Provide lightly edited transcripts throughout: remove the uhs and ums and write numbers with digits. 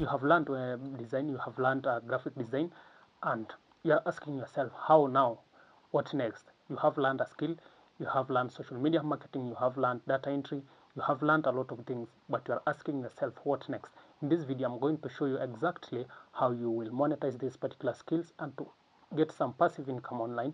You have learned design, you have learned graphic design, and you are asking yourself, how now? What next? You have learned a skill, you have learned social media marketing, you have learned data entry, you have learned a lot of things, but you are asking yourself, what next? In this video, I'm going to show you exactly how you will monetize these particular skills and to get some passive income online,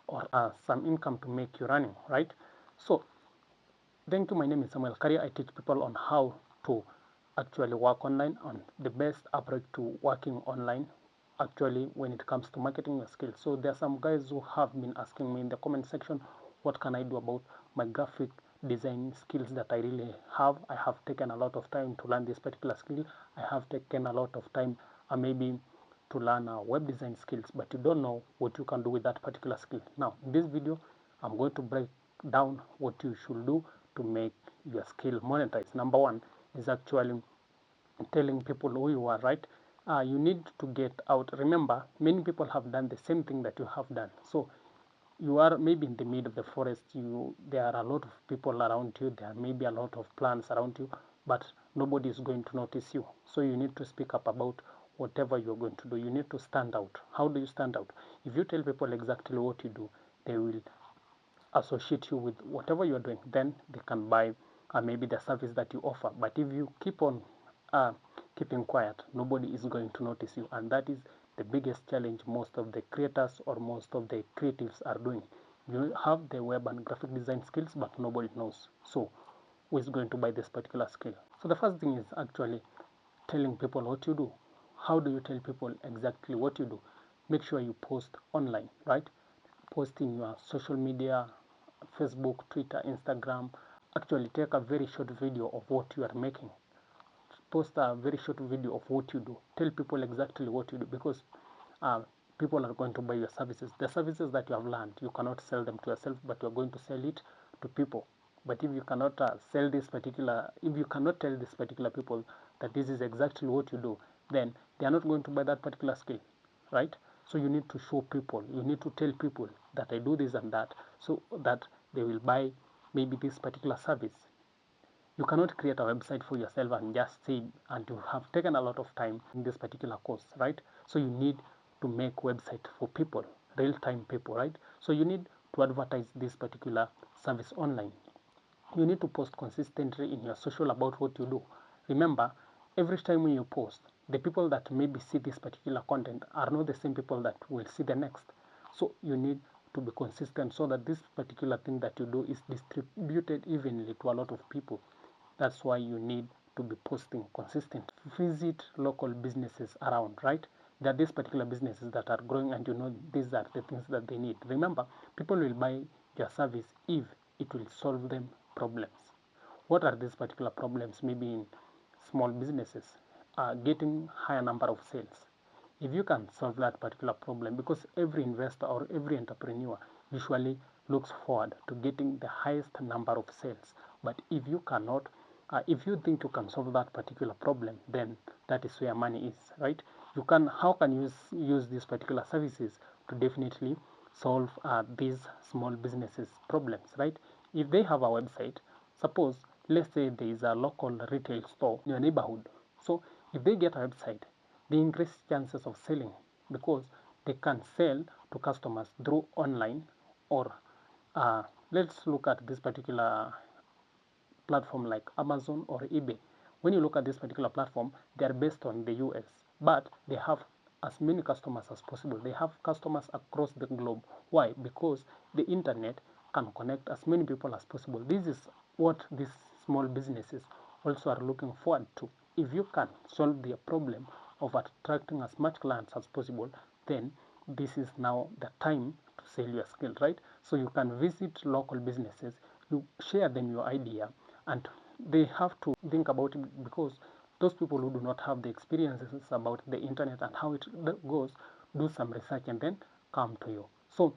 or some income to make you running, right? So thank you. My name is Samuel Career. I teach people on how to actually work online, on the best approach to working online actually when it comes to marketing your skills. So there are some guys who have been asking me in the comment section, what can I do about my graphic design skills that I really have. I have taken a lot of time to learn this particular skill. I have taken a lot of time maybe to learn web design skills, but you don't know what you can do with that particular skill. Now in this video, I'm going to break down what you should do to make your skill monetize. Number one is actually telling people who you are, right? You need to get out. Remember, many people have done the same thing that you have done. So you are maybe in the middle of the forest. There are a lot of people around you. There may be a lot of plants around you, but nobody is going to notice you. So you need to speak up about whatever you're going to do. You need to stand out. How do you stand out? If you tell people exactly what you do, they will associate you with whatever you're doing. Then they can buy maybe the service that you offer. But if you keep on keeping quiet, nobody is going to notice you, and that is the biggest challenge most of the creators or most of the creatives are doing. You have the web and graphic design skills, but nobody knows. So who is going to buy this particular skill? So the first thing is actually telling people what you do. How do you tell people exactly what you do? Make sure you post online, right? Post in your social media, Facebook, Twitter, Instagram. Actually take a very short video of what you are making. Post a very short video of what you do. Tell people exactly what you do, because uh, people are going to buy your services. The services that you have learned, you cannot sell them to yourself, but you're going to sell it to people. But if you cannot if you cannot tell these particular people that this is exactly what you do, then they are not going to buy that particular skill, right? So you need to show people, you need to tell people that I do this and that, so that they will buy maybe this particular service. You cannot create a website for yourself and just say, and you have taken a lot of time in this particular course, right? So you need to make website for people, real-time people, right? So you need to advertise this particular service online. You need to post consistently in your social about what you do. Remember, every time when you post, the people that maybe see this particular content are not the same people that will see the next. So you need to be consistent so that this particular thing that you do is distributed evenly to a lot of people. That's why you need to be posting consistent. Visit local businesses around, right? There are these particular businesses that are growing, and you know these are the things that they need. Remember, people will buy your service if it will solve them problems. What are these particular problems? Maybe in small businesses, getting higher number of sales. If you can solve that particular problem, because every investor or every entrepreneur usually looks forward to getting the highest number of sales. But if you cannot, if you think you can solve that particular problem, then that is where money is, right? How can you use these particular services to definitely solve these small businesses problems, right? If they have a website, suppose let's say there is a local retail store in your neighborhood. So if they get a website, they increase chances of selling, because they can sell to customers through online, or let's look at this particular platform like Amazon or eBay. When you look at this particular platform, they are based on the US, but they have as many customers as possible. They have customers across the globe. Why? Because the internet can connect as many people as possible. This is what these small businesses also are looking forward to. If you can solve their problem of attracting as much clients as possible, then this is now the time to sell your skill, right? So you can visit local businesses, you share them your idea, and they have to think about it, because those people who do not have the experiences about the internet and how it goes, do some research and then come to you. So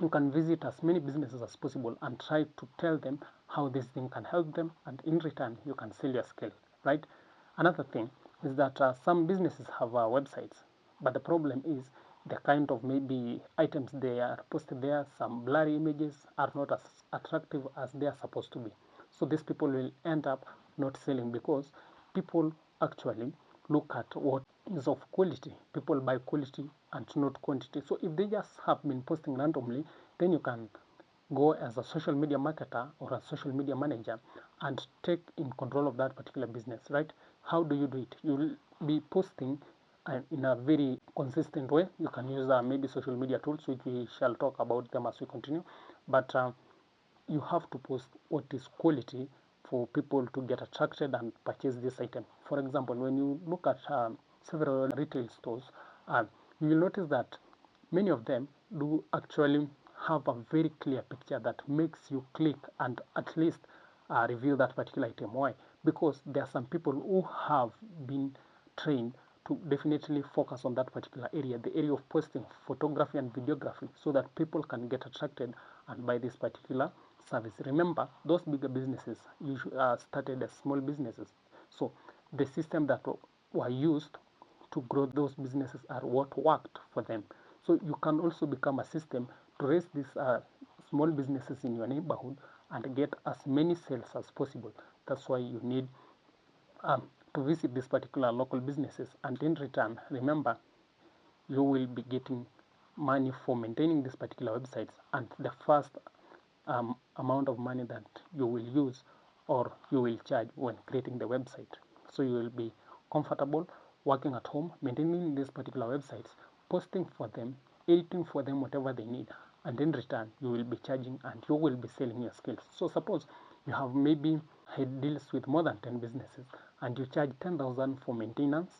you can visit as many businesses as possible and try to tell them how this thing can help them, and in return you can sell your skill, right? Another thing is that some businesses have websites, but the problem is the kind of maybe items they are posted there, some blurry images, are not as attractive as they are supposed to be. So these people will end up not selling, because people actually look at what is of quality. People buy quality and not quantity. So if they just have been posting randomly, then you can go as a social media marketer or a social media manager and take in control of that particular business, right? How do you do it? You'll be posting in a very consistent way. You can use maybe social media tools, which we shall talk about them as we continue. But you have to post what is quality for people to get attracted and purchase this item. For example, when you look at several retail stores, you will notice that many of them do actually have a very clear picture that makes you click and at least review that particular item. Why? Because there are some people who have been trained to definitely focus on that particular area, the area of posting photography and videography, so that people can get attracted and buy this particular service. Remember, those bigger businesses usually started as small businesses. So the system that were used to grow those businesses are what worked for them. So you can also become a system to raise these small businesses in your neighborhood and get as many sales as possible. That's why you need um, to visit these particular local businesses, and in return, remember, you will be getting money for maintaining these particular websites, and the first amount of money that you will use or you will charge when creating the website. So you will be comfortable working at home, maintaining these particular websites, posting for them, editing for them whatever they need, and in return you will be charging and you will be selling your skills. So suppose you have maybe had deals with more than 10 businesses and you charge 10,000 for maintenance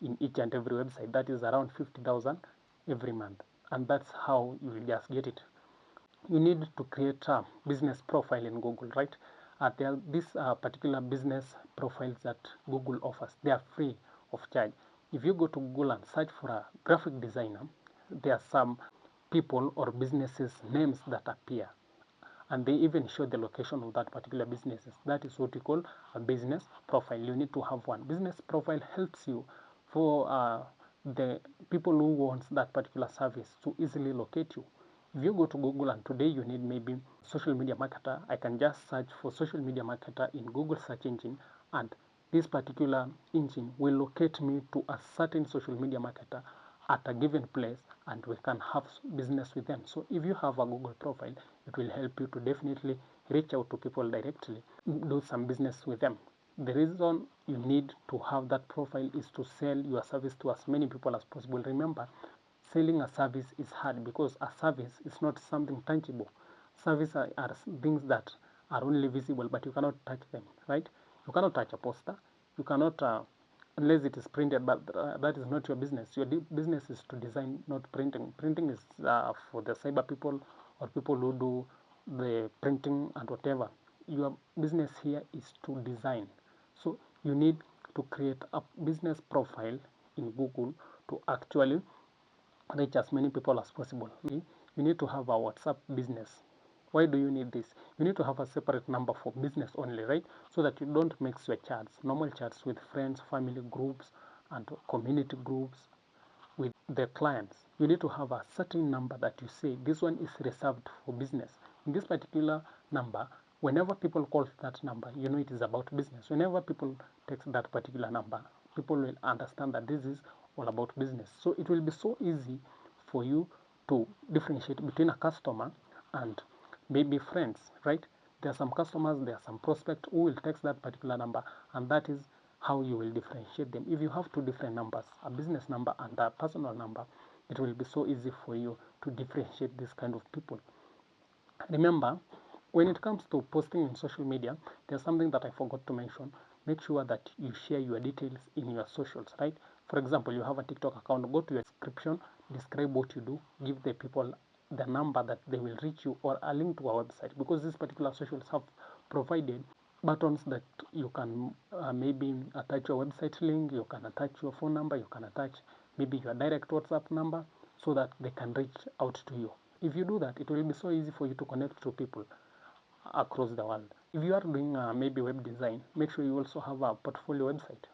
in each and every website. That is around 50,000 every month, and that's how you will just get it. You need to create a business profile in Google, right? There are these particular business profiles that Google offers. They are free of charge. If you go to Google and search for a graphic designer, there are some people or businesses names that appear, and they even show the location of that particular businesses. That is what we call a business profile. You need to have one. Business profile helps you for the people who want that particular service to easily locate you. If you go to Google and today you need maybe social media marketer, I can just search for social media marketer in Google search engine, and this particular engine will locate me to a certain social media marketer at a given place, and we can have business with them. So if you have a Google profile, it will help you to definitely reach out to people directly, do some business with them. The reason you need to have that profile is to sell your service to as many people as possible. Remember, selling a service is hard because a service is not something tangible. Service are things that are only visible, but you cannot touch them, right? You cannot touch a poster. You cannot, unless it is printed, but that is not your business. Your business is to design, not printing. Printing is for the cyber people or people who do the printing and whatever. Your business here is to design. So you need to create a business profile in Google to actually reach as many people as possible. You need to have a WhatsApp business. Why do you need this? You need to have a separate number for business only, right? So that you don't mix your chats, normal chats with friends, family groups, and community groups with the clients. You need to have a certain number that you say this one is reserved for business. In this particular number, whenever people call that number, you know it is about business. Whenever people text that particular number, people will understand that this is all about business. So it will be so easy for you to differentiate between a customer and maybe friends, right? There are some customers, there are some prospects who will text that particular number, and that is how you will differentiate them. If you have two different numbers, a business number and a personal number, it will be so easy for you to differentiate this kind of people. Remember, when it comes to posting in social media, there's something that I forgot to mention. Make sure that you share your details in your socials, right? For example, you have a TikTok account, go to your description, describe what you do, give the people the number that they will reach you or a link to our website, because these particular socials have provided buttons that you can maybe attach your website link, you can attach your phone number, you can attach maybe your direct WhatsApp number so that they can reach out to you. If you do that, it will be so easy for you to connect to people across the world. If you are doing maybe web design, make sure you also have a portfolio website.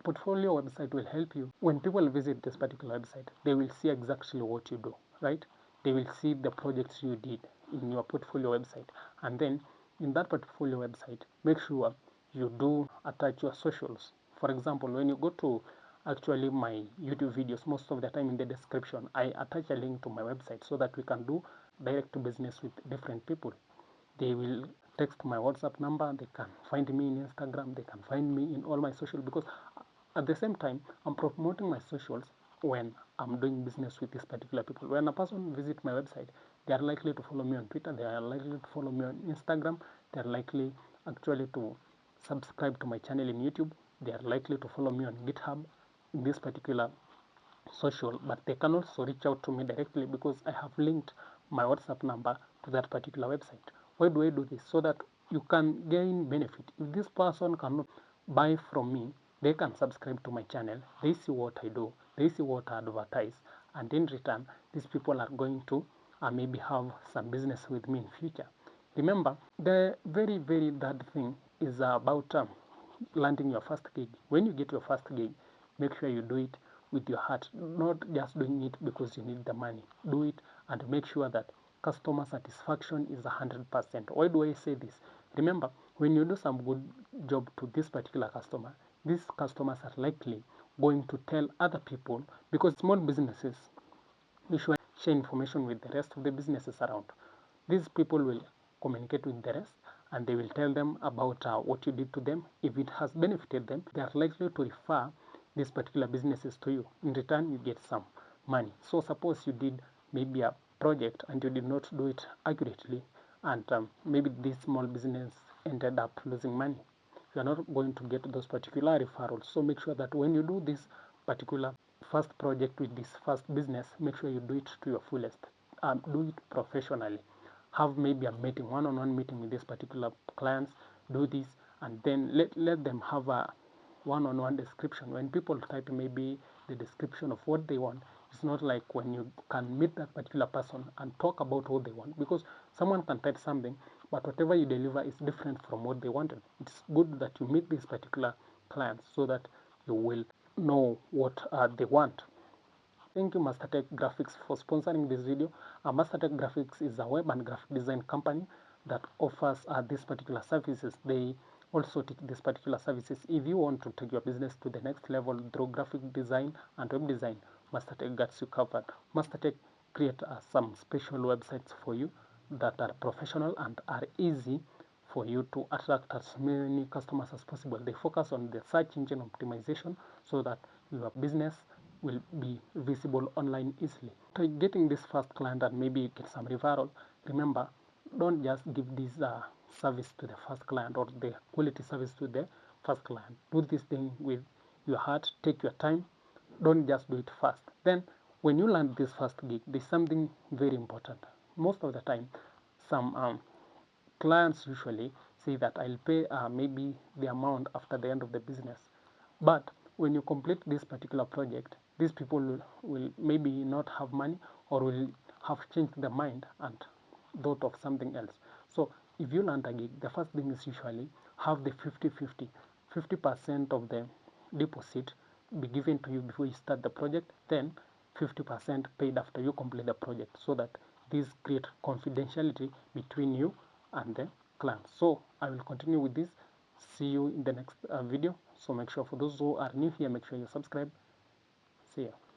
A portfolio website will help you. When people visit this particular website, they will see exactly what you do, right? They will see the projects you did in your portfolio website. And then in that portfolio website, make sure you do attach your socials. For example, when you go to actually my YouTube videos, most of the time in the description I attach a link to my website so that we can do direct to business with different people. They will text my WhatsApp number, they can find me in Instagram, they can find me in all my social, because at the same time I'm promoting my socials when I'm doing business with these particular people. When a person visit my website, they are likely to follow me on Twitter, they are likely to follow me on Instagram, they are likely actually to subscribe to my channel in YouTube, they are likely to follow me on GitHub in this particular social, but they can also reach out to me directly because I have linked my WhatsApp number to that particular website. Why do I do this? So that you can gain benefit. If this person cannot buy from me, they can subscribe to my channel, they see what I do, they see what I advertise, and in return these people are going to maybe have some business with me in future. Remember, the very bad thing is about landing your first gig. When you get your first gig, make sure you do it with your heart, not just doing it because you need the money. Do it and make sure that customer satisfaction is 100%. Why do I say this? Remember, when you do some good job to this particular customer, these customers are likely going to tell other people, because small businesses usually share information with the rest of the businesses around. These people will communicate with the rest and they will tell them about what you did to them. If it has benefited them, they are likely to refer these particular businesses to you. In return, you get some money. So suppose you did maybe a project and you did not do it accurately, and maybe this small business ended up losing money. You are not going to get those particular referrals. So make sure that when you do this particular first project with this first business, make sure you do it to your fullest. Do it professionally. Have maybe a meeting, one-on-one meeting with these particular clients. Do this, and then let them have a one-on-one description. When people type maybe the description of what they want, it's not like when you can meet that particular person and talk about what they want, because someone can type something, but whatever you deliver is different from what they wanted. It's good that you meet these particular clients so that you will know what they want. Thank you, Mastertech Graphics, for sponsoring this video. Mastertech Graphics is a web and graphic design company that offers these particular services. They also teach these particular services. If you want to take your business to the next level through graphic design and web design, Mastertech gets you covered. Mastertech create some special websites for you that are professional and are easy for you to attract as many customers as possible. They focus on the search engine optimization so that your business will be visible online easily. After getting this first client and maybe you get some referral, remember, don't just give this service to the first client or the quality service to the first client. Do this thing with your heart, take your time, don't just do it fast. Then when you land this first gig, there's something very important. Most of the time, some clients usually say that I'll pay maybe the amount after the end of the business. But when you complete this particular project, these people will maybe not have money, or will have changed their mind and thought of something else. So if you land a gig, the first thing is usually have the 50-50. 50% of the deposit be given to you before you start the project, then 50% paid after you complete the project, so that this create confidentiality between you and the client. So I will continue with this. See you in the next video. So make sure, for those who are new here, make sure you subscribe. See you.